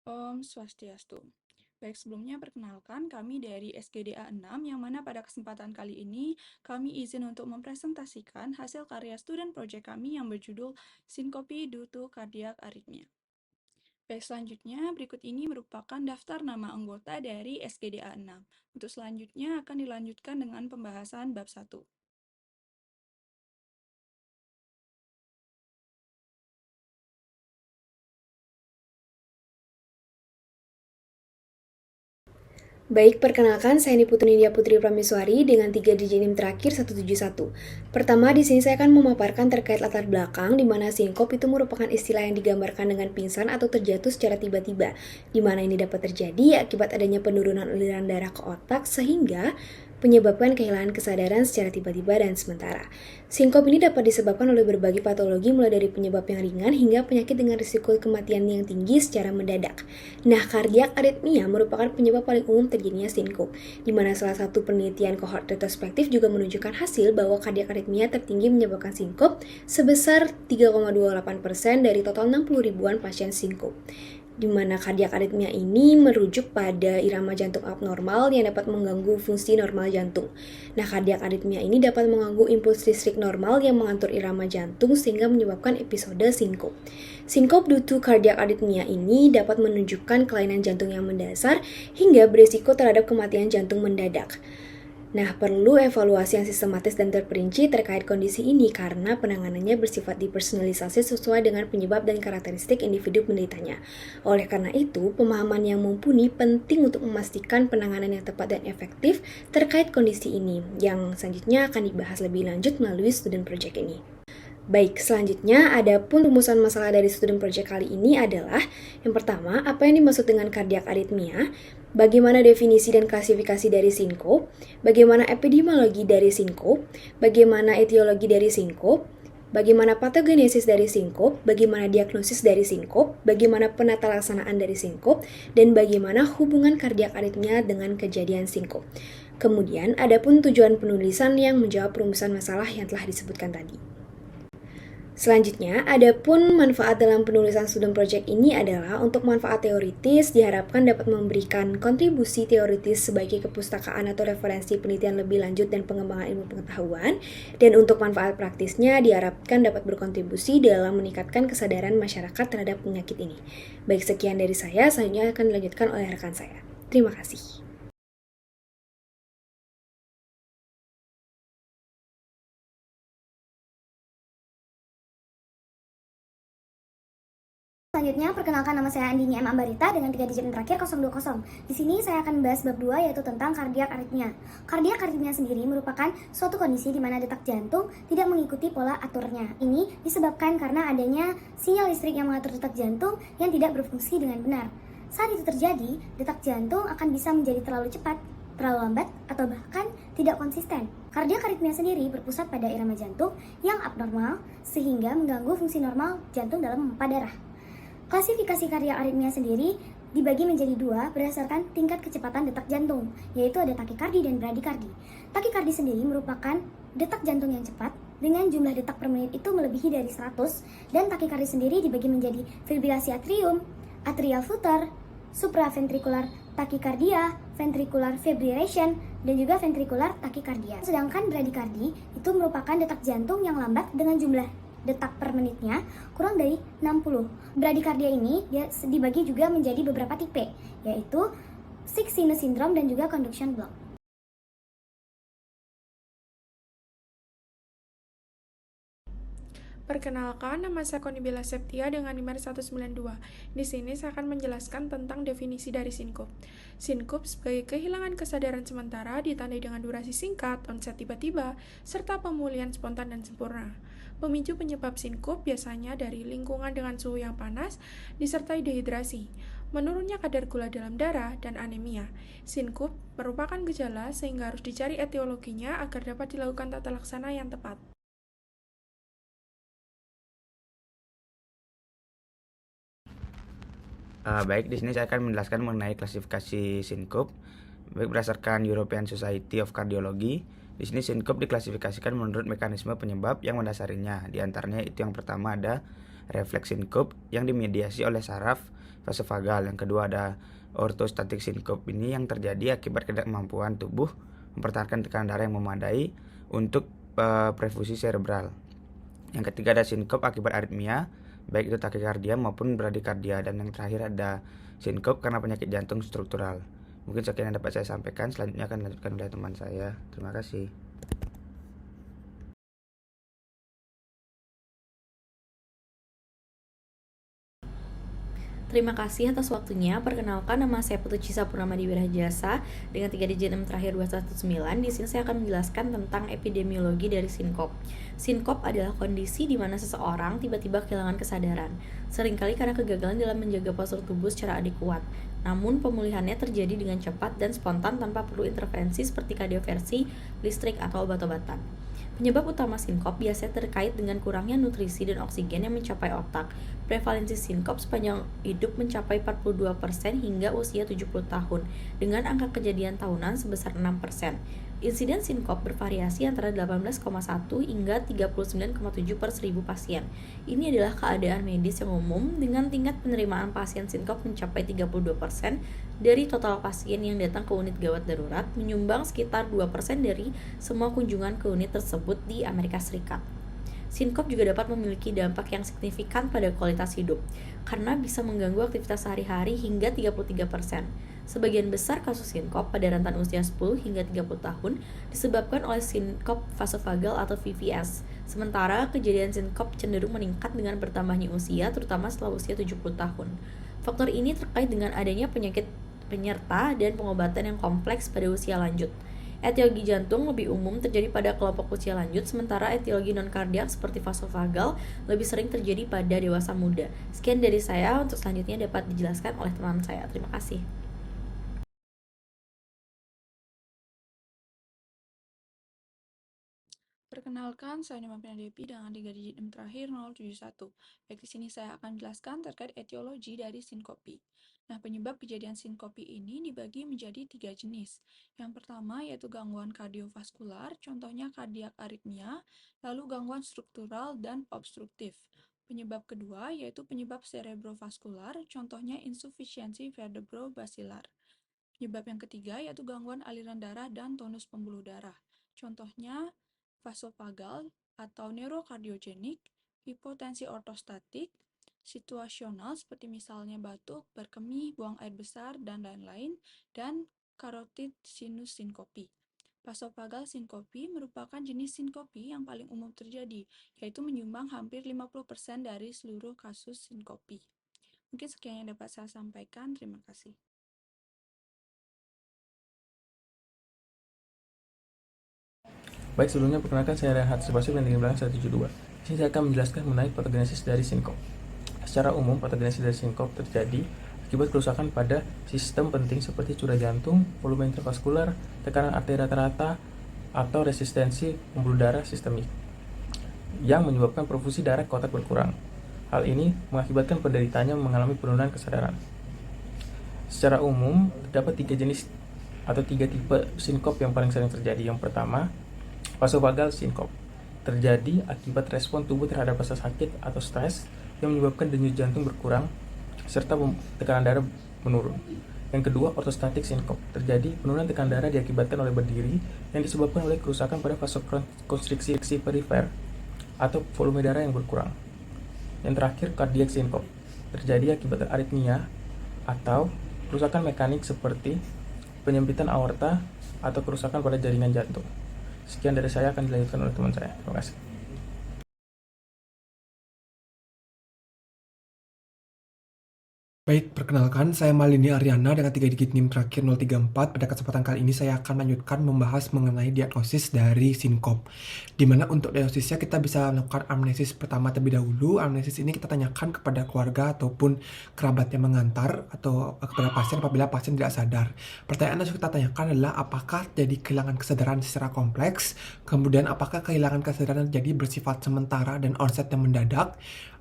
Om Swastiastu. Baik, sebelumnya perkenalkan kami dari SGDA 6 yang mana pada kesempatan kali ini kami izin untuk mempresentasikan hasil karya student project kami yang berjudul Syncope Due to Cardiac Arrhythmia. Baik, selanjutnya berikut ini merupakan daftar nama anggota dari SGDA 6. Untuk selanjutnya akan dilanjutkan dengan pembahasan bab 1. Baik, perkenalkan saya Niputri Nidia Putri Prameswari dengan 3 digit NIM terakhir 171. Pertama, di sini saya akan memaparkan terkait latar belakang di mana sinkop itu merupakan istilah yang digambarkan dengan pingsan atau terjatuh secara tiba-tiba, di mana ini dapat terjadi akibat adanya penurunan aliran darah ke otak sehingga menyebabkan kehilangan kesadaran secara tiba-tiba dan sementara. Sinkop ini dapat disebabkan oleh berbagai patologi mulai dari penyebab yang ringan hingga penyakit dengan risiko kematian yang tinggi secara mendadak. Nah, kardiak aritmia merupakan penyebab paling umum terjadinya sinkop, di mana salah satu penelitian kohort retrospektif juga menunjukkan hasil bahwa kardiak aritmia tertinggi menyebabkan sinkop sebesar 3,28% dari total 60 ribuan pasien sinkop, di mana kardiak aritmia ini merujuk pada irama jantung abnormal yang dapat mengganggu fungsi normal jantung. Nah, kardiak aritmia ini dapat mengganggu impuls listrik normal yang mengatur irama jantung sehingga menyebabkan episode sinkop. Sinkop due to cardiac arrhythmia ini dapat menunjukkan kelainan jantung yang mendasar hingga berisiko terhadap kematian jantung mendadak. Nah, perlu evaluasi yang sistematis dan terperinci terkait kondisi ini karena penanganannya bersifat dipersonalisasi sesuai dengan penyebab dan karakteristik individu penderitanya. Oleh karena itu, pemahaman yang mumpuni penting untuk memastikan penanganan yang tepat dan efektif terkait kondisi ini, yang selanjutnya akan dibahas lebih lanjut melalui student project ini. Baik, selanjutnya adapun rumusan masalah dari student project kali ini adalah yang pertama, apa yang dimaksud dengan cardiac arrhythmia, bagaimana definisi dan klasifikasi dari sinkop, bagaimana epidemiologi dari sinkop, bagaimana etiologi dari sinkop, bagaimana patogenesis dari sinkop, bagaimana diagnosis dari sinkop, bagaimana penata laksanaan dari sinkop, dan bagaimana hubungan kardiak aritmia dengan kejadian sinkop. Kemudian, adapun tujuan penulisan yang menjawab rumusan masalah yang telah disebutkan tadi. Selanjutnya, adapun manfaat dalam penulisan student project ini adalah untuk manfaat teoritis diharapkan dapat memberikan kontribusi teoritis sebagai kepustakaan atau referensi penelitian lebih lanjut dan pengembangan ilmu pengetahuan, dan untuk manfaat praktisnya diharapkan dapat berkontribusi dalam meningkatkan kesadaran masyarakat terhadap penyakit ini. Baik, sekian dari saya, selanjutnya akan dilanjutkan oleh rekan saya. Terima kasih. Selanjutnya, perkenalkan nama saya Andini M. Ambarita dengan 3 digit terakhir 020. Di sini saya akan membahas bab 2 yaitu tentang kardiak aritmia. Kardiak aritmia sendiri merupakan suatu kondisi di mana detak jantung tidak mengikuti pola aturnya. Ini disebabkan karena adanya sinyal listrik yang mengatur detak jantung yang tidak berfungsi dengan benar. Saat itu terjadi, detak jantung akan bisa menjadi terlalu cepat, terlalu lambat, atau bahkan tidak konsisten. Kardiak aritmia sendiri berpusat pada irama jantung yang abnormal sehingga mengganggu fungsi normal jantung dalam memompa darah. Klasifikasi kardiak aritmia sendiri dibagi menjadi dua berdasarkan tingkat kecepatan detak jantung, yaitu ada takikardi dan bradikardi. Takikardi sendiri merupakan detak jantung yang cepat dengan jumlah detak per menit itu melebihi dari 100, dan takikardi sendiri dibagi menjadi fibrilasi atrium, atrial flutter, supraventrikular takikardia, ventricular fibrillation, dan juga ventricular takikardia. Sedangkan bradikardi itu merupakan detak jantung yang lambat dengan jumlah detak per menitnya kurang dari 60. Bradikardia ini dibagi juga menjadi beberapa tipe, yaitu sick sinus syndrome dan juga conduction block. Perkenalkan, nama saya Konibela Septia dengan NIM 192. Di sini saya akan menjelaskan tentang definisi dari sinkop. Sinkop sebagai kehilangan kesadaran sementara ditandai dengan durasi singkat, onset tiba-tiba, serta pemulihan spontan dan sempurna. Pemicu penyebab sinkop biasanya dari lingkungan dengan suhu yang panas, disertai dehidrasi, menurunnya kadar gula dalam darah, dan anemia. Sinkop merupakan gejala sehingga harus dicari etiologinya agar dapat dilakukan tata laksana yang tepat. Baik, di sini saya akan menjelaskan mengenai klasifikasi sinkop. Baik, berdasarkan European Society of Cardiology, di sini sinkop diklasifikasikan menurut mekanisme penyebab yang mendasarinya. Di antaranya itu yang pertama ada refleks sinkop yang dimediasi oleh saraf vasovagal. Yang kedua ada orthostatic sinkop, ini yang terjadi akibat ketidakmampuan tubuh mempertahankan tekanan darah yang memadai untuk perfusi cerebral. Yang ketiga ada sinkop akibat aritmia, baik itu takikardia maupun bradikardia. Dan yang terakhir ada sinkop karena penyakit jantung struktural. Mungkin sekian yang dapat saya sampaikan, selanjutnya akan dilanjutkan oleh teman saya. Terima kasih. Terima kasih atas waktunya. Perkenalkan, nama saya Putu Cisa Purnama di Wirajasa dengan 3 digit 6 terakhir 219. Di sini saya akan menjelaskan tentang epidemiologi dari sinkop. Sinkop adalah kondisi di mana seseorang tiba-tiba kehilangan kesadaran, seringkali karena kegagalan dalam menjaga postur tubuh secara adekuat. Namun, pemulihannya terjadi dengan cepat dan spontan tanpa perlu intervensi seperti kardioversi, listrik, atau obat-obatan. Penyebab utama sinkop biasanya terkait dengan kurangnya nutrisi dan oksigen yang mencapai otak. Prevalensi sinkop sepanjang hidup mencapai 42% hingga usia 70 tahun, dengan angka kejadian tahunan sebesar 6%. Insiden sinkop bervariasi antara 18,1 hingga 39,7 per 1000 pasien. Ini adalah keadaan medis yang umum dengan tingkat penerimaan pasien sinkop mencapai 32% dari total pasien yang datang ke unit gawat darurat, menyumbang sekitar 2% dari semua kunjungan ke unit tersebut di Amerika Serikat. Sinkop juga dapat memiliki dampak yang signifikan pada kualitas hidup, karena bisa mengganggu aktivitas sehari-hari hingga 33%. Sebagian besar kasus sinkop pada rentan usia 10 hingga 30 tahun disebabkan oleh sinkop vasovagal atau VVS. Sementara kejadian sinkop cenderung meningkat dengan bertambahnya usia, terutama setelah usia 70 tahun. Faktor ini terkait dengan adanya penyakit penyerta dan pengobatan yang kompleks pada usia lanjut. Etiologi jantung lebih umum terjadi pada kelompok usia lanjut, sementara etiologi non-kardiak seperti vasovagal lebih sering terjadi pada dewasa muda. Sekian dari saya, untuk selanjutnya dapat dijelaskan oleh teman saya. Terima kasih. Perkenalkan, saya Nima Depi dengan 3 digit 6 terakhir 071. Baik, di sini saya akan jelaskan terkait etiologi dari sinkopi. Nah, penyebab kejadian sinkopi ini dibagi menjadi 3 jenis. Yang pertama yaitu gangguan kardiovaskular, contohnya kardiak aritmia, lalu gangguan struktural dan obstruktif. Penyebab kedua yaitu penyebab cerebrovaskular, contohnya insufisiensi vertebrobasilar. Penyebab yang ketiga yaitu gangguan aliran darah dan tonus pembuluh darah, contohnya vasovagal atau neurokardiogenik, hipotensi ortostatik, situasional seperti misalnya batuk, berkemih, buang air besar, dan lain-lain, dan carotid sinus sinkopi. Vasovagal sinkopi merupakan jenis sinkopi yang paling umum terjadi, yaitu menyumbang hampir 50% dari seluruh kasus sinkopi. Mungkin sekian yang dapat saya sampaikan. Terima kasih. Baik, sebelumnya perkenalkan saya Rehan Sebasir dari belakang 172. Di sini saya akan menjelaskan mengenai patogenesis dari sinkop. Secara umum, patogenesis dari sinkop terjadi akibat kerusakan pada sistem penting seperti curah jantung, volume intravaskular, tekanan arteri rata-rata, atau resistensi pembuluh darah sistemik yang menyebabkan perfusi darah ke otak berkurang. Hal ini mengakibatkan penderitanya mengalami penurunan kesadaran. Secara umum, terdapat 3 jenis atau 3 tipe sinkop yang paling sering terjadi. Yang pertama, vasovagal sinkop terjadi akibat respon tubuh terhadap rasa sakit atau stres yang menyebabkan denyut jantung berkurang serta tekanan darah menurun. Yang kedua, ortostatik sinkop terjadi penurunan tekanan darah diakibatkan oleh berdiri yang disebabkan oleh kerusakan pada vasokonstriksi perifer atau volume darah yang berkurang. Yang terakhir, kardiak sinkop terjadi akibat aritmia atau kerusakan mekanik seperti penyempitan aorta atau kerusakan pada jaringan jantung. Sekian dari saya, akan dilanjutkan oleh teman saya. Terima kasih. Baik, perkenalkan, saya Malini Ariana dengan 3 digit NIM terakhir 034. Pada kesempatan kali ini saya akan melanjutkan membahas mengenai diagnosis dari sinkop. Dimana untuk diagnosisnya kita bisa melakukan anamnesis pertama terlebih dahulu. Anamnesis ini kita tanyakan kepada keluarga ataupun kerabat yang mengantar atau kepada pasien apabila pasien tidak sadar. Pertanyaan yang kita tanyakan adalah apakah terjadi kehilangan kesadaran secara kompleks, kemudian apakah kehilangan kesadaran jadi bersifat sementara dan onset yang mendadak,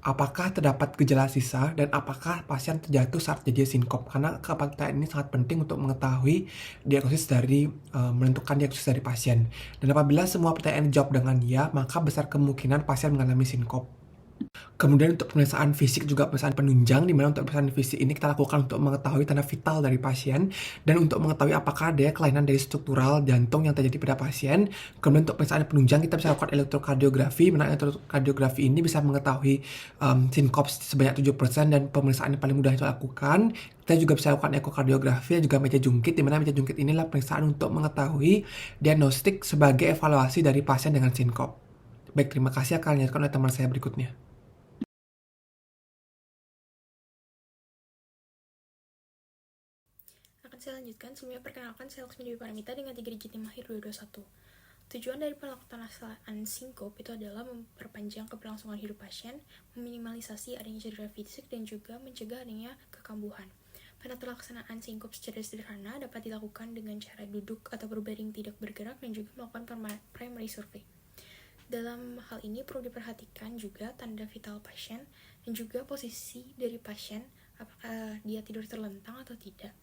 apakah terdapat gejala sisa, dan apakah pasien terjatuh saat terjadi sinkop. Karena pertanyaan ini sangat penting untuk mengetahui diagnosis dari menentukan diagnosis dari pasien. Dan apabila semua pertanyaan dijawab dengan ya, maka besar kemungkinan pasien mengalami sinkop. Kemudian untuk pemeriksaan fisik juga pemeriksaan penunjang, di mana untuk pemeriksaan fisik ini kita lakukan untuk mengetahui tanda vital dari pasien dan untuk mengetahui apakah ada kelainan dari struktural jantung yang terjadi pada pasien. Kemudian untuk pemeriksaan penunjang kita bisa lakukan elektrokardiografi, mana elektrokardiografi ini bisa mengetahui sinkop sebanyak 7% dan pemeriksaan yang paling mudah kita lakukan. Kita juga bisa lakukan ekokardiografi dan juga meja jungkit, di mana meja jungkit inilah pemeriksaan untuk mengetahui diagnostik sebagai evaluasi dari pasien dengan sinkop. Baik, terima kasih akan dilanjutkan oleh teman saya berikutnya. Akan saya lanjutkan, sebelumnya perkenalkan saya Laksmi Dewi Paramita dengan 3 digit NIM lahir 221. Tujuan dari pelaksanaan sinkop itu adalah memperpanjang keberlangsungan hidup pasien, meminimalisasi adanya cedera fisik, dan juga mencegah adanya kekambuhan. Pada pelaksanaan sinkop secara sederhana dapat dilakukan dengan cara duduk atau berbaring tidak bergerak dan juga melakukan primary survey. Dalam hal ini perlu diperhatikan juga tanda vital pasien dan juga posisi dari pasien, apakah dia tidur terlentang atau tidak.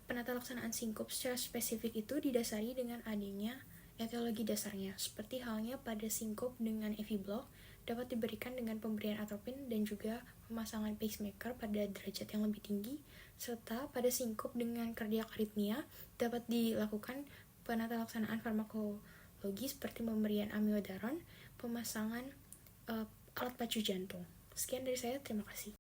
Penata laksanaan sinkop secara spesifik itu didasari dengan adanya etiologi dasarnya, seperti halnya pada sinkop dengan AV block dapat diberikan dengan pemberian atropin dan juga pemasangan pacemaker pada derajat yang lebih tinggi, serta pada sinkop dengan kardiak aritmia dapat dilakukan penata laksanaan farmakologi seperti pemberian amiodaron, pemasangan alat pacu jantung. Sekian dari saya, terima kasih.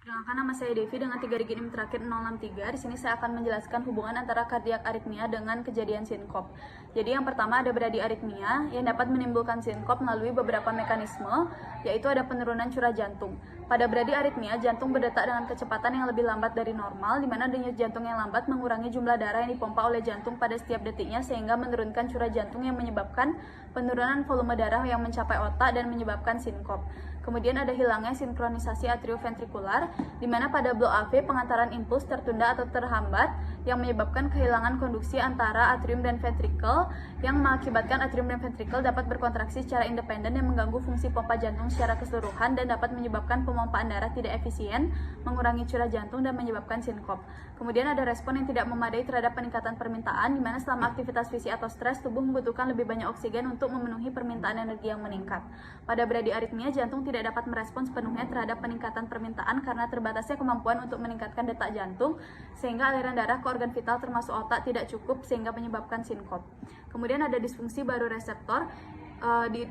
Perkenalkan, nama saya Devi dengan 3 digit NIM terakhir 063. Di sini saya akan menjelaskan hubungan antara kardiak aritmia dengan kejadian sinkop. Jadi yang pertama ada bradiaritmia yang dapat menimbulkan sinkop melalui beberapa mekanisme, yaitu ada penurunan curah jantung. Pada bradiaritmia, jantung berdetak dengan kecepatan yang lebih lambat dari normal, di mana denyut jantung yang lambat mengurangi jumlah darah yang dipompa oleh jantung pada setiap detiknya sehingga menurunkan curah jantung yang menyebabkan penurunan volume darah yang mencapai otak dan menyebabkan sinkop. Kemudian ada hilangnya sinkronisasi atrioventrikular, di mana pada block AV pengantaran impuls tertunda atau terhambat yang menyebabkan kehilangan konduksi antara atrium dan ventrikel, yang mengakibatkan atrium dan ventrikel dapat berkontraksi secara independen yang mengganggu fungsi pompa jantung secara keseluruhan dan dapat menyebabkan pemompaan darah tidak efisien, mengurangi curah jantung dan menyebabkan sinkop. Kemudian ada respon yang tidak memadai terhadap peningkatan permintaan, di mana selama aktivitas fisik atau stres tubuh membutuhkan lebih banyak oksigen untuk memenuhi permintaan energi yang meningkat. Pada bradiaritmia, jantung tidak dapat merespons sepenuhnya terhadap peningkatan permintaan karena terbatasnya kemampuan untuk meningkatkan detak jantung, sehingga aliran darah ke organ vital termasuk otak tidak cukup sehingga menyebabkan sinkop. Kemudian ada disfungsi baroreseptor,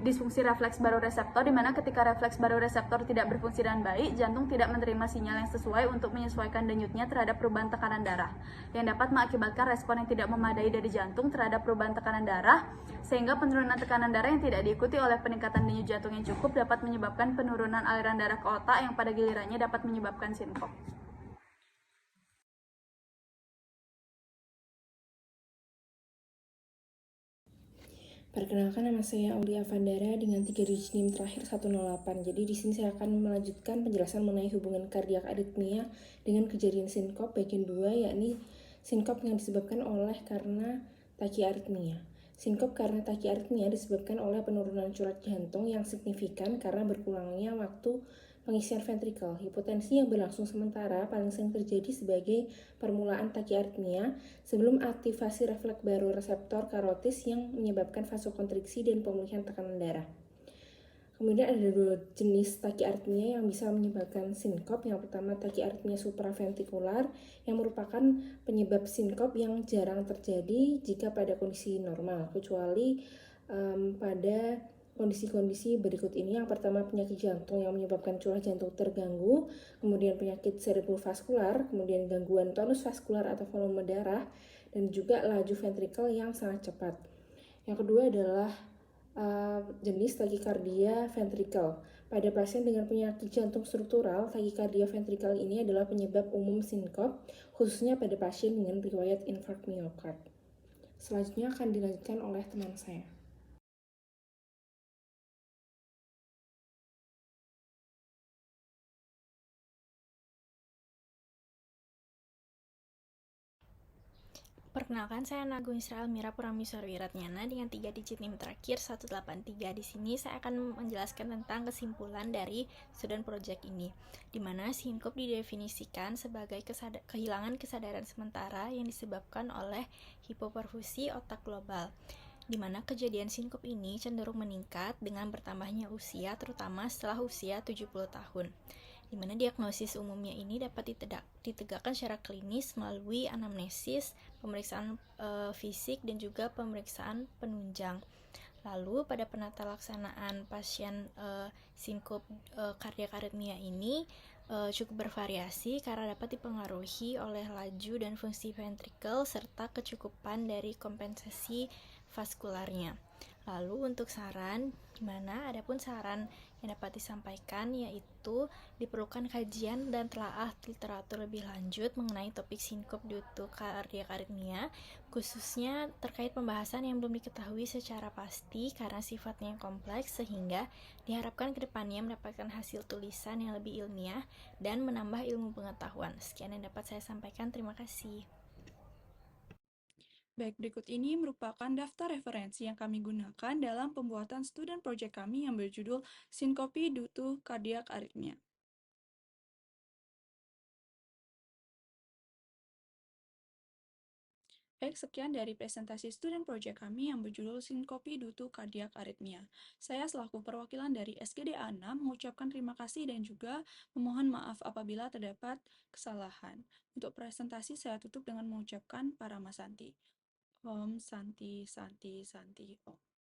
disfungsi refleks baroreseptor, di mana ketika refleks baroreseptor tidak berfungsi dengan baik, jantung tidak menerima sinyal yang sesuai untuk menyesuaikan denyutnya terhadap perubahan tekanan darah, yang dapat mengakibatkan respon yang tidak memadai dari jantung terhadap perubahan tekanan darah, sehingga penurunan tekanan darah yang tidak diikuti oleh peningkatan denyut jantung yang cukup dapat menyebabkan penurunan aliran darah ke otak yang pada gilirannya dapat menyebabkan sinkop. Perkenalkan, nama saya Aulia Vandara dengan 3 digit NIM terakhir 108. Jadi di sini saya akan melanjutkan penjelasan mengenai hubungan kardiak aritmia dengan kejadian sinkop bagian 2, yakni sinkop yang disebabkan oleh karena takiaritmia. Sinkop karena takiaritmia disebabkan oleh penurunan curah jantung yang signifikan karena berkurangnya waktu pengisian ventrikel. Hipotensi yang berlangsung sementara paling sering terjadi sebagai permulaan takiaritmia sebelum aktivasi refleks baroreseptor karotis yang menyebabkan vasokonstriksi dan pemulihan tekanan darah. Kemudian ada 2 jenis takiaritmia yang bisa menyebabkan sinkop. Yang pertama takiaritmia supraventrikular yang merupakan penyebab sinkop yang jarang terjadi jika pada kondisi normal, kecuali pada kondisi-kondisi berikut ini. Yang pertama penyakit jantung yang menyebabkan curah jantung terganggu, kemudian penyakit cerebrovaskular, kemudian gangguan tonus vaskular atau volume darah, dan juga laju ventrikel yang sangat cepat. Yang kedua adalah jenis takikardia ventrikel. Pada pasien dengan penyakit jantung struktural, takikardia ventrikel ini adalah penyebab umum sinkop, khususnya pada pasien dengan riwayat infark miokard. Selanjutnya akan dilanjutkan oleh teman saya. Perkenalkan, saya Nagung Israel Mira Puramiswari Ratnyana dengan 3 digit NIM terakhir 183. Di sini saya akan menjelaskan tentang kesimpulan dari student project ini, di mana sinkop didefinisikan sebagai kehilangan kesadaran sementara yang disebabkan oleh hipoperfusi otak global. di mana kejadian sinkop ini cenderung meningkat dengan bertambahnya usia, terutama setelah usia 70 tahun. Di mana diagnosis umumnya ini dapat ditegakkan secara klinis melalui anamnesis, pemeriksaan fisik, dan juga pemeriksaan penunjang. Lalu pada penata laksanaan pasien sinkop kardiak aritmia ini cukup bervariasi karena dapat dipengaruhi oleh laju dan fungsi ventrikel serta kecukupan dari kompensasi vaskularnya. Lalu untuk saran, adapun saran yang dapat disampaikan yaitu diperlukan kajian dan telaah literatur lebih lanjut mengenai topik sinkop due to cardiac arrhythmia, khususnya terkait pembahasan yang belum diketahui secara pasti karena sifatnya yang kompleks, sehingga diharapkan kedepannya mendapatkan hasil tulisan yang lebih ilmiah dan menambah ilmu pengetahuan. Sekian yang dapat saya sampaikan, terima kasih. Baik, berikut ini merupakan daftar referensi yang kami gunakan dalam pembuatan student project kami yang berjudul Syncope due to Cardiac Arrhythmia. Baik, sekian dari presentasi student project kami yang berjudul Syncope due to Cardiac Arrhythmia. Saya selaku perwakilan dari SGDA 6 mengucapkan terima kasih dan juga memohon maaf apabila terdapat kesalahan. Untuk presentasi saya tutup dengan mengucapkan Paramasanti. Om Santi Santi Santi Om.